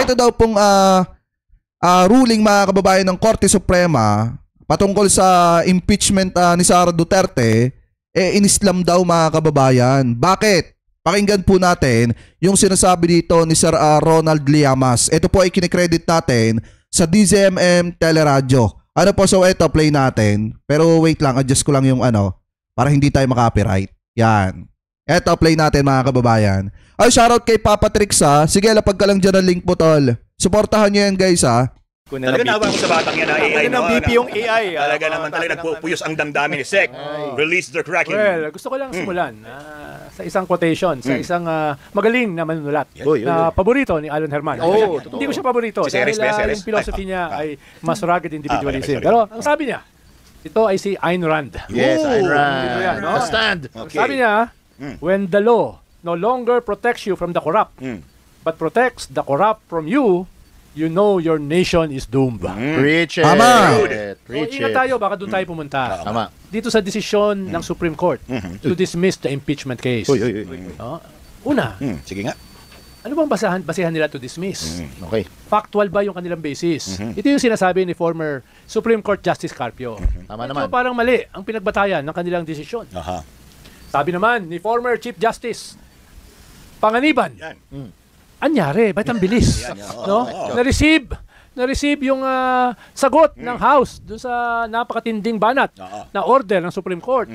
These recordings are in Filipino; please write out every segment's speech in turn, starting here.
ito daw pong ruling mga kababayan ng Korte Suprema patungkol sa impeachment ni Sara Duterte, inislam daw mga kababayan. Bakit? Pakinggan po natin yung sinasabi dito ni Sir Ronald Llamas. Ito po ay kinikredit natin sa DZMM Teleradyo. Ano po, so ito, play natin. Pero wait lang, adjust ko lang yung para hindi tayo maka-copyright. Yan. Ito, play natin mga kababayan. Ay, shoutout kay Papa Trix ha. Sige, lapag ka lang dyan ang link po, tol. Suportahan nyo yan, guys ha. Talaga nawa ko sa batang yan na AI. Ng BP yung AI. Talaga naman talaga nagpupuyos ang damdamin ni Sec. Release the Kraken. Well, gusto ko lang simulan sa isang quotation, sa isang magaling na manunulat na paborito ni Alan Herman. Hindi ko siya paborito dahil yung philosophy niya ay mas rugged individualism. Pero ang sabi niya, ito ay si Ayn Rand. Yes, Ayn Rand. The stand. Sabi niya, when the law no longer protects you from the corrupt, but protects the corrupt from you, you know your nation is doomed. Preach it. Tama. So, ingat tayo, baka doon tayo pumunta. Tama. Dito sa desisyon ng Supreme Court to dismiss the impeachment case. Una, Sige nga. ano bang basihan nila to dismiss? Okay. Factual ba yung kanilang basis? Ito yung sinasabi ni former Supreme Court Justice Carpio. Tama Ito naman. parang mali ang pinagbatayan ng kanilang desisyon. Sabi naman ni former Chief Justice Panganiban, anyari, ba't ang bilis? No? Na-receive yung sagot ng House doon sa napakatinding banat na order ng Supreme Court.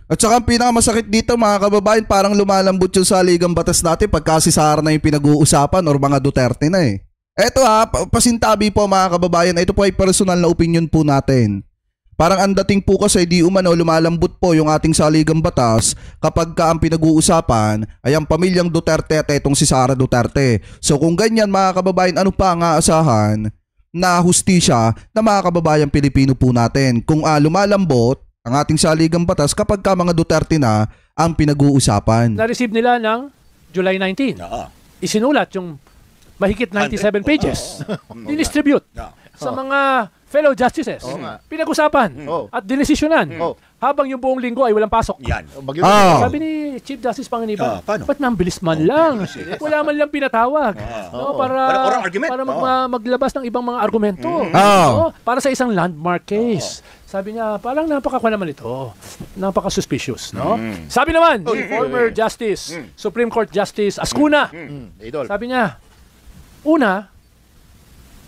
At saka ang pinakamasakit dito mga kababayan, parang lumalambot yung saligang batas natin pagka si Sara na yung pinag-uusapan or mga Duterte na eh. Eto pasintabi po mga kababayan, ito po ay personal na opinion po natin. Parang ang dating po kasi di umano lumalambot po yung ating saligang batas kapag ka ang pinag-uusapan ay ang pamilyang Duterte at itong si Sara Duterte. So kung ganyan mga kababayan, ano pa ang aasahan na hustisya na mga kababayan Pilipino po natin kung lumalambot ang ating saligang batas kapag ka mga Duterte na ang pinag-uusapan. Na-receive nila ng July 19. Isinulat yung mahigit 97 pages. Dinistribute sa mga fellow justices. Pinag-usapan at dinesisyonan. Habang yung buong linggo ay walang pasok. Sabi ni Chief Justice Panganiban, ba't nang bilis man lang? Wala man lang pinatawag. Para maglabas ng ibang mga argumento. Para sa isang landmark case. Sabi niya, parang napakakwa naman ito. Napaka-suspicious. No? Sabi naman ni former Justice, Supreme Court Justice Ascuna, sabi niya, una,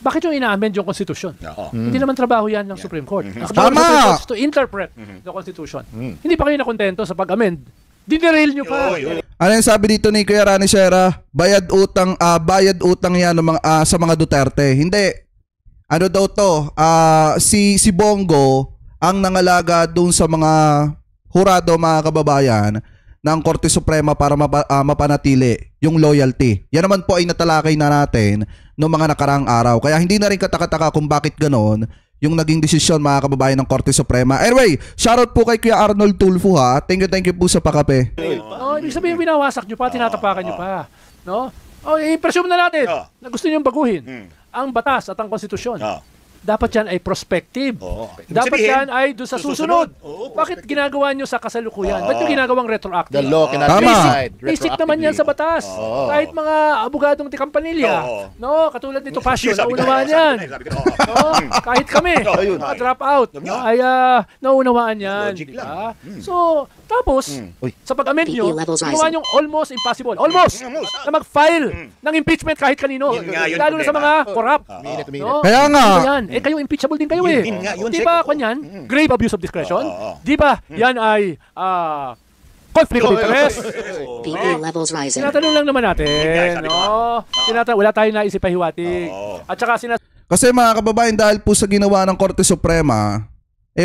bakit yung ina-amend yung Constitution? Hindi naman trabaho yan ng Supreme Court. Tama! To interpret the Constitution. Hindi pa kayo nakontento sa pag-amend. Dinerail nyo pa. Ano yung sabi dito ni Kuya Rani Serra? Bayad utang yan sa mga Duterte. Hindi. Ano daw to? Si Bongo ang nangalaga doon sa mga hurado mga kababayan ng Korte Suprema para mapanatili yung loyalty. Yan naman po ay natalakay na natin noong mga nakaraang araw. Kaya hindi na rin katakataka kung bakit ganon yung naging desisyon mga kababayan ng Korte Suprema. Anyway, shoutout po kay Kuya Arnold Tulfo ha. Thank you po sa pakape. Ibig sabihin binawasak nyo pa, tinatapakan nyo pa. No? I-presume na natin na gusto nyo baguhin ang batas at ang konstitusyon. Dapat yan ay prospective. Dapat yan ay doon sa susunod. Bakit ginagawa nyo sa kasalukuyan? Ba't nyo ginagawang retroactive? The law cannot be applied. Basic naman yan sa batas. Kahit mga abogadong tikampanilya, no, katulad nito Passion, naunawaan yan. No, kahit kami, drop out, ay naunawaan yan. Diba? So, tapos, sa pag-amend nyo, ginawa nyo almost impossible. Almost! Na mag-file ng impeachment kahit kanino. Lalo na sa mga corrupt. No? Kaya nga. Kayo impeachable din kayo eh. Di ba, kanyan, grave abuse of discretion? Di ba, yan ay conflict of interest? Tinatanong lang naman natin. No? Wala tayong naisip pahiwatig. At saka kasi mga kababayan, dahil po sa ginawa ng Korte Suprema,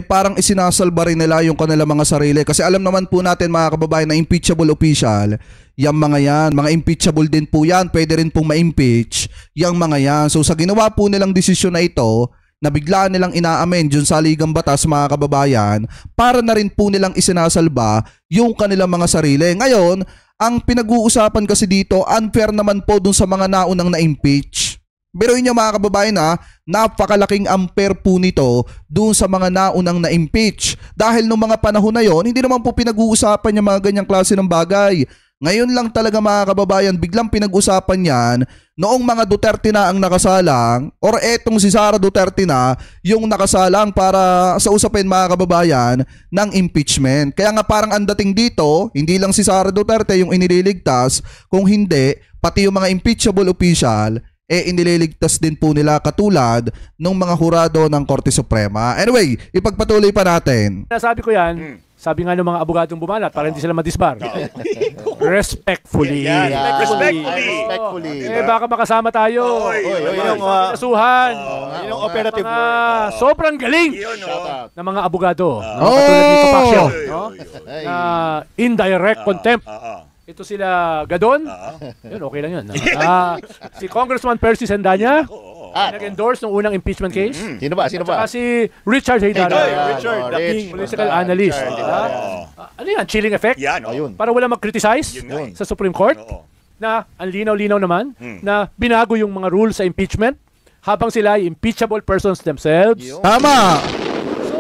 parang isinasalba rin nila yung kanilang mga sarili. Kasi alam naman po natin mga kababayan na impeachable official, yung mga impeachable din po yan, pwede rin pong ma-impeach yung mga yan. So sa ginawa po nilang desisyon na ito, na bigla nilang ina-amend yung saligang batas mga kababayan, para na rin po nilang isinasalba yung kanilang mga sarili. Ngayon, ang pinag-uusapan kasi dito, unfair naman po dun sa mga naunang na-impeach. Pero yun yung mga kababayan napakalaking unfair po nito dun sa mga naunang na-impeach. Dahil nung mga panahon na yon, hindi naman po pinag-uusapan yung mga ganyang klase ng bagay. Ngayon lang talaga mga kababayan, biglang pinag-usapan yan noong mga Duterte na ang nakasalang or etong si Sara Duterte na yung nakasalang para sa usapin mga kababayan ng impeachment. Kaya nga parang ang dating dito, hindi lang si Sara Duterte yung inililigtas, kung hindi, pati yung mga impeachable official, inililigtas din po nila katulad ng mga hurado ng Korte Suprema. Anyway, ipagpatuloy pa natin. Nasabi ko yan, sabi nga ng mga abogadong bumanat para hindi sila madisbar. Respectfully. Yan. Respectfully. Baka makasama tayo. Oy, yung Kasuhan. yun yung operative Mga word. sobrang galing Yun, Shout out. ng mga abogado. Oh! Katulad ni Capaccio. Oy, No? oy, oy. Ay. Na indirect contempt. Ito sila Gadon. Ah. Yun, okay lang yun. Si Congressman Percy Sendanya. Ah, Nag-endorse ng unang impeachment case. Sino ba? Sino ba? Saka si Richard Haydara. Richard, Dating political analyst. Ano yan? Chilling effect? Yan, Ayun. Para wala mag-criticize Yun nga eh. sa Supreme Court Oo. na ang linaw-linaw naman na binago yung mga rules sa impeachment habang sila ay impeachable persons themselves. Yun. Tama! So,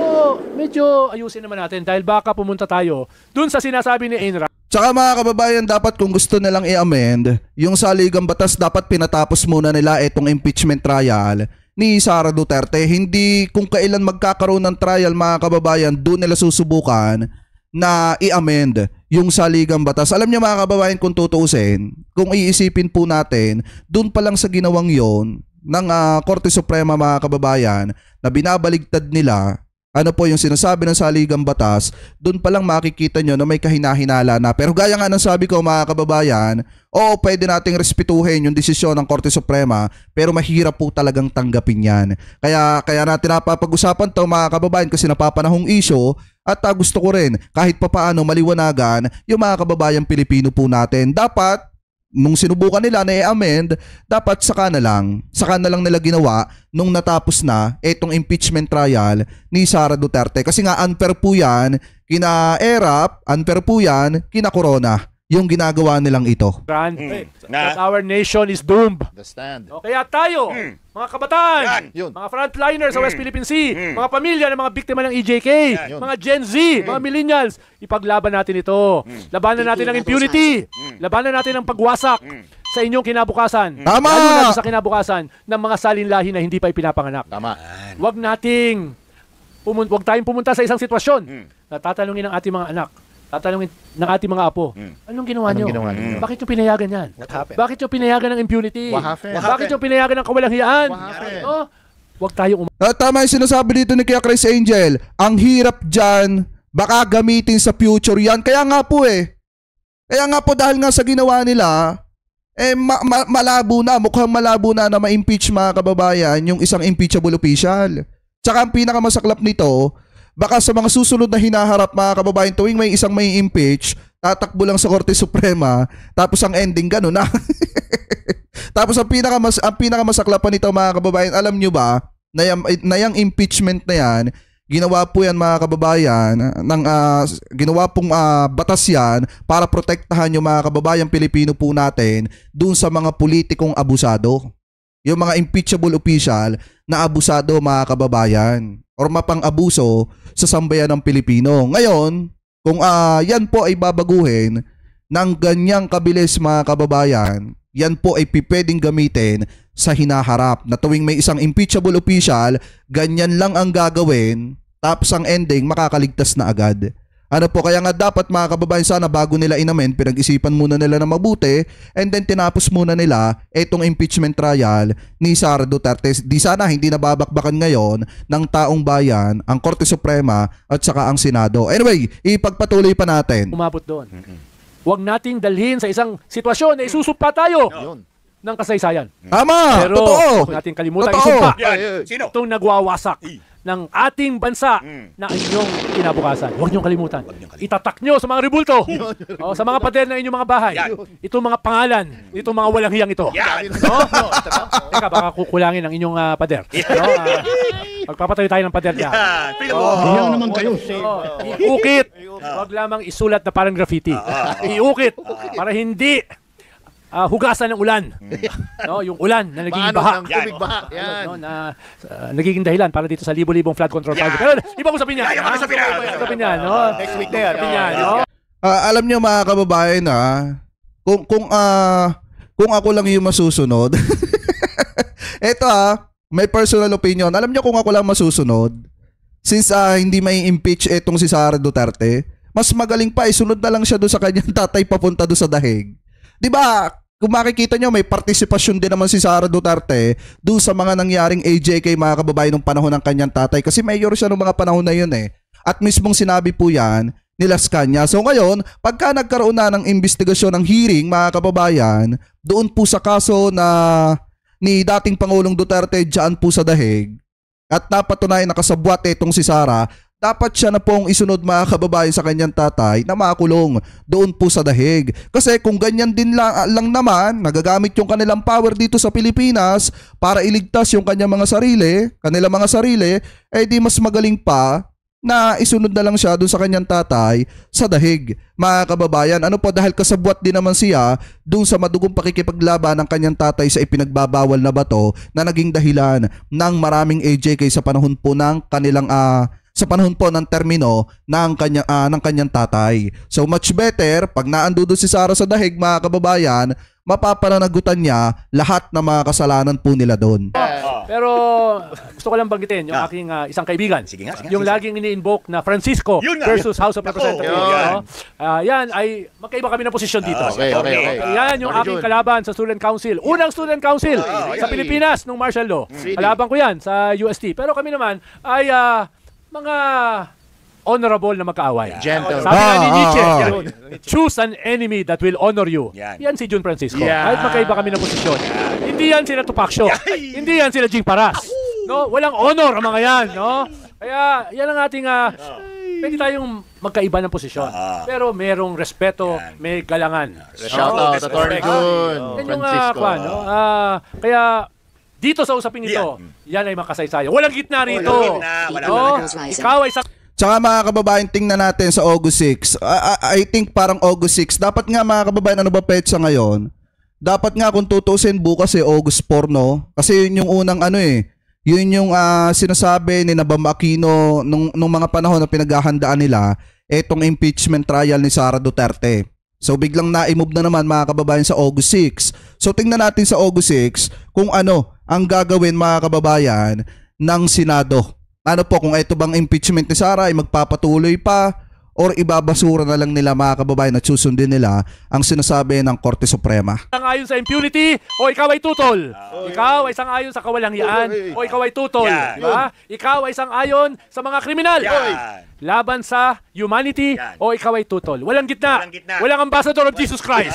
medyo ayusin naman natin dahil baka pumunta tayo dun sa sinasabi ni Ayn Rand. Tsaka mga kababayan, dapat kung gusto nilang i-amend, yung saligang batas dapat pinatapos muna nila itong impeachment trial ni Sara Duterte. Hindi kung kailan magkakaroon ng trial mga kababayan, doon nila susubukan na i-amend yung saligang batas. Alam niyo mga kababayan, kung tutuusin, kung iisipin po natin, doon pa lang sa ginawang yon ng Korte Suprema mga kababayan na binabaligtad nila ano po yung sinasabi ng saligang batas, doon pa lang makikita nyo na may kahinahinala na. Pero gaya nga ng sabi ko mga kababayan, oo, pwede nating respetuhin yung desisyon ng Korte Suprema, pero mahirap po talagang tanggapin yan. Kaya natin napapag-usapan to mga kababayan kasi napapanahong issue at gusto ko rin kahit papaano maliwanagan yung mga kababayan Pilipino po natin. Dapat nung sinubukan nila na i-amend, dapat saka na lang nila ginawa nung natapos na itong impeachment trial ni Sara Duterte. Kasi nga unfair po yan kina ERAP, unfair po yan kina Corona, yung ginagawa nilang ito. That our nation is doomed. The stand. O, kaya tayo, mga kabataan, Yan. Yun. mga frontliners sa West Philippine Sea, mga pamilya ng mga biktima ng EJK, Yan. mga Gen Z, mga millennials, ipaglaban natin ito. Labanan natin ang impunity. Labanan natin ang pagwasak sa inyong kinabukasan. Tama! Lalo na sa kinabukasan ng mga salinlahi na hindi pa ipinapanganak. Tama. Huwag tayong pumunta sa isang sitwasyon na tatanungin ng ating mga anak, tatanungin ng ating mga apo, anong ginawa nyo? ginawa niyo? Bakit nyo pinayagan yan? Bakit nyo pinayagan ng impunity? What happened? Bakit nyo pinayagan ng kawalanghiyaan? What happened? No? Huwag tayong Tama yung sinasabi dito ni Kuya Chris Angel, ang hirap dyan, baka gamitin sa future yan. Kaya nga po dahil nga sa ginawa nila, malabo na, mukhang malabo na ma-impeach mga kababayan yung isang impeachable official. Tsaka ang pinakamasaklap nito, baka sa mga susunod na hinaharap mga kababayan tuwing may isang may impeach, tatakbo lang sa Korte Suprema, tapos ang ending gano'n na. Tapos ang pinakamasaklapan nito mga kababayan, alam nyo ba, na yung impeachment na yan, ginawa po yan mga kababayan, ginawa pong batas yan para protektahan yung mga kababayan Pilipino po natin dun sa mga politikong abusado. Yung mga impeachable official na abusado mga kababayan or mapang-abuso sa sambayan ng Pilipino. Ngayon, kung yan po ay babaguhin ng ganyang kabilis mga kababayan, yan po ay pipwedeng gamitin sa hinaharap na tuwing may isang impeachable official, ganyan lang ang gagawin, tapos ang ending makakaligtas na agad. Ano po, kaya nga dapat mga kababayan sana bago nila inamend, pinag-isipan muna nila na mabuti and then tinapos muna nila itong impeachment trial ni Sara Duterte. Di sana hindi nababakbakan ngayon ng taong bayan, ang Korte Suprema at saka ang Senado. Anyway, ipagpatuloy pa natin. umabot doon. Huwag nating dalhin sa isang sitwasyon na isusumpa tayo Yun. ng kasaysayan. Tama! Pero Totoo! huwag nating kalimutan Totoo. isumpa Yan. Sino? itong nagwawasak ng ating bansa na inyong kinabukasan. Huwag niyong kalimutan. Itatak nyo sa mga rebulto. Sa mga pader ng inyong mga bahay. Yan. Itong mga pangalan, itong mga walang hiyang ito. Yan. No? Teka, baka kukulangin ang inyong pader. No? Magpapatayo tayo ng pader niya. Yan. Iyan naman kayo. Iukit. Huwag lamang isulat na parang graffiti. Iukit. Para hindi hugasan ng ulan. No, yung ulan na nagiging Paano baha. ng tubig baha? Yan. No, na nagiging dahilan para dito sa libo-libong flood control project. Pero ibang usapin yan. Ibang usapin yan. Ibang usapin yan, no? Next week na yan. Usapin yan, no? Alam nyo mga kababayan kung ako lang yung masusunod. Eto may personal opinion. Alam niyo kung ako lang masusunod, since hindi may impeach etong si Sara Duterte, mas magaling pa isunod na lang siya doon sa kanyang tatay papunta doon sa dahig. 'Di ba? Kung makikita nyo, may partisipasyon din naman si Sara Duterte doon sa mga nangyaring AJK mga kababayan nung panahon ng kanyang tatay. Kasi mayor siya nung mga panahon na yun eh. At mismong sinabi po yan ni Las Cañas. So ngayon, pagka nagkaroon na ng investigasyon ng hearing mga kababayan, doon po sa kaso na ni dating Pangulong Duterte dyan po sa dahig, at napatunayan nakasabwat itong si Sara, dapat siya na pong isunod mga kababayan sa kanyang tatay na makulong doon po sa dahig. Kasi kung ganyan din lang naman, nagagamit yung kanilang power dito sa Pilipinas para iligtas yung kanilang mga sarili, di mas magaling pa na isunod na lang siya doon sa kanyang tatay sa dahig. Mga kababayan, ano po, dahil kasabwat din naman siya doon sa madugong pakikipaglaban ng kanyang tatay sa ipinagbabawal na bato na naging dahilan ng maraming AJK sa panahon po ng kanilang sa panahon po ng termino ng kanyang tatay. So much better pag naando doon si Sara sa dahig mga kababayan, mapapananagutan niya lahat ng mga kasalanan po nila doon. Pero gusto ko lang banggitin yung aking isang kaibigan. Sige nga. Yung laging ini-invoke na Francisco Yun nga. versus House of Representatives. Yan. Yan ay magkaiba kami ng posisyon dito. Okay. Yan yung aking kalaban sa Student Council. Unang Student Council sa Pilipinas nung martial law. Kalaban ko yan sa UST. Pero kami naman ay mga honorable na magkaaway. Gentle. Sabi nga ni Nietzsche, choose an enemy that will honor you. Yan si Jun Francisco. Yan. Kahit magkaiba kami ng posisyon. Hindi yan sila Tupac Shaw. Hindi yan sila Jing Paras. No, walang honor ang mga yan, no? Kaya yan ang ating pwede tayong magkaiba ng posisyon. Pero merong respeto, may galangan. Shout out, Attorney Jun. Yan yung Francisco. kaya dito sa usaping ito, yan ay makasaysayan. Walang gitna rito. Walang No? Ikaw ay Tsaka mga kababayan, tingnan natin sa August 6. I think parang August 6. Dapat nga mga kababayan, ano ba petsa ngayon? Dapat nga kung tutusin bukas August 4, no? Kasi yun yung unang yun yung sinasabi ni Bam Aquino nung mga panahon na pinaghahandaan nila etong impeachment trial ni Sara Duterte. So biglang na-move na naman mga kababayan sa August 6. So tingnan natin sa August 6 kung ano ang gagawin mga kababayan ng Senado. Ano po, kung ito bang impeachment ni Sara ay magpapatuloy pa or ibabasura na lang nila mga kababayan at susundin nila ang sinasabi ng Korte Suprema. sangayon sa impunity o ikaw ay tutol. Ikaw ay sangayon sa kawalangian o ikaw ay tutol. Diba? Ikaw ay sangayon sa mga kriminal. Laban sa humanity o ikaw ay tutol. Walang gitna. Walang ambassador of Jesus Christ.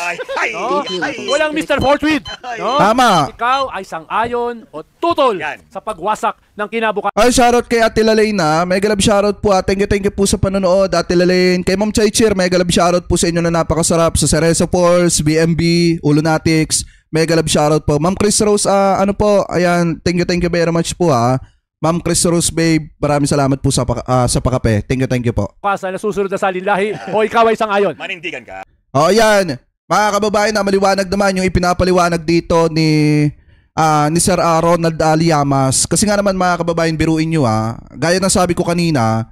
No? Walang Mr. Fortwith. No? Tama. Ikaw ay sangayon o tutol sa pagwasak ng kinabukasan. Ay, shoutout kay Ate Lalaine na. Mega love shoutout po. Thank you po sa panonood, Ate Lalaine. Kay Ma'am Chaichir, mega love shoutout po sa inyo na napakasarap. Sa Cerezo Force, BMB, Ulunatics, mega love shoutout po. Ma'am Chris Rose, ano po, ayan, thank you very much po Ma'am Chris Rose, babe, maraming salamat po sa pakape. Thank you po. Sa nasusunod na salinlahi o ikaw ay sangayon. Manindigan ka. O, ayan. Mga kababayan, na maliwanag naman yung ipinapaliwanag dito ni Sir Ronald Aliamas. Kasi nga naman mga kababayan, biruin nyo gaya ng sabi ko kanina,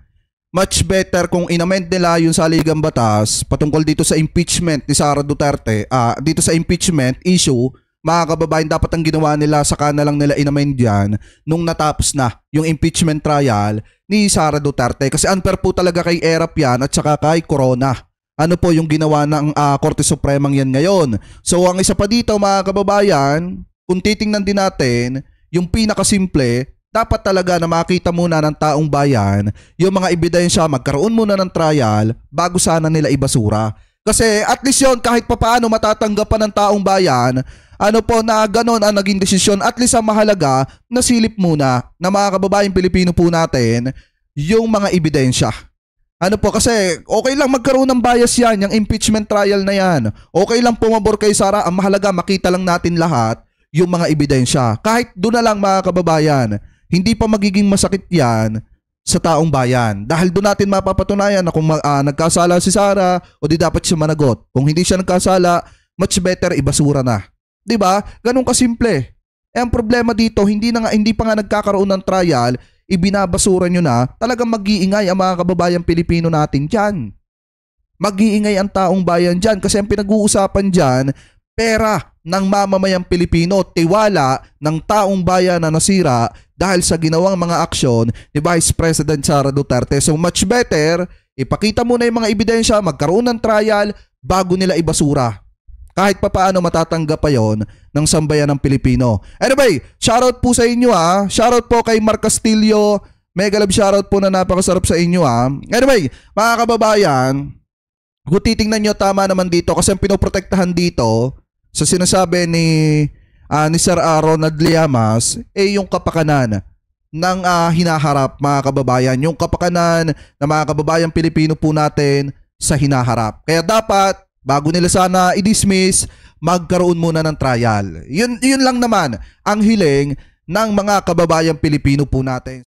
much better kung inamend nila yung saligang batas patungkol dito sa impeachment ni Sara Duterte, dito sa impeachment issue. Mga kababayan, dapat ang ginawa nila, saka na lang nila inamend yan nung natapos na yung impeachment trial ni Sara Duterte. Kasi unfair po talaga kay Erap yan at saka kay Corona. Ano po yung ginawa ng Korte Supremang yan ngayon. So ang isa pa dito mga kababayan, kung titingnan din natin, yung pinakasimple, dapat talaga na makita muna ng taong bayan yung mga ebidensya, magkaroon muna ng trial bago sana nila ibasura. Kasi at least yun, kahit papaano matatanggapan ng taong bayan, ano po na ganon ang naging desisyon, at least ang mahalaga, nasilip muna na mga kababayang Pilipino po natin yung mga ebidensya. Ano po, kasi okay lang magkaroon ng bias yan, yung impeachment trial na yan. Okay lang pumabor kay Sara, ang mahalaga makita lang natin lahat yung mga ebidensya. Kahit doon na lang mga kababayan, hindi pa magiging masakit yan sa taong bayan. Dahil doon natin mapapatunayan na kung nagkasala si Sara o di dapat siya managot. Kung hindi siya nagkasala, much better ibasura na. 'Di ba? Ganun kasimple. Ang problema dito, hindi pa nga nagkakaroon ng trial, ibinabasura nyo na, talagang mag-iingay ang mga kababayang Pilipino natin diyan. mag-iingay ang taong bayan dyan kasi ang pinag-uusapan dyan, pera ng mamamayang Pilipino, tiwala ng taong bayan na nasira dahil sa ginawang mga aksyon ni Vice President Sara Duterte. So much better, ipakita muna yung mga ebidensya, magkaroon ng trial bago nila ibasura. Kahit papaano matatanggap pa yon ng sambayan ng Pilipino. Anyway, shoutout po sa inyo ha. Shoutout po kay Mark Castillo. Mega love shoutout po na napakasarap sa inyo ha. Anyway, mga kababayan, kung titingnan nyo, tama naman dito kasi ang pinoprotektahan dito sa sinasabi ni Sir Ronald Llamas yung kapakanan ng hinaharap, mga kababayan. Yung kapakanan ng mga kababayang Pilipino po natin sa hinaharap. Kaya dapat, bago nila sana i-dismiss, magkaroon muna ng trial. Yun lang naman ang hiling ng mga kababayang Pilipino po natin.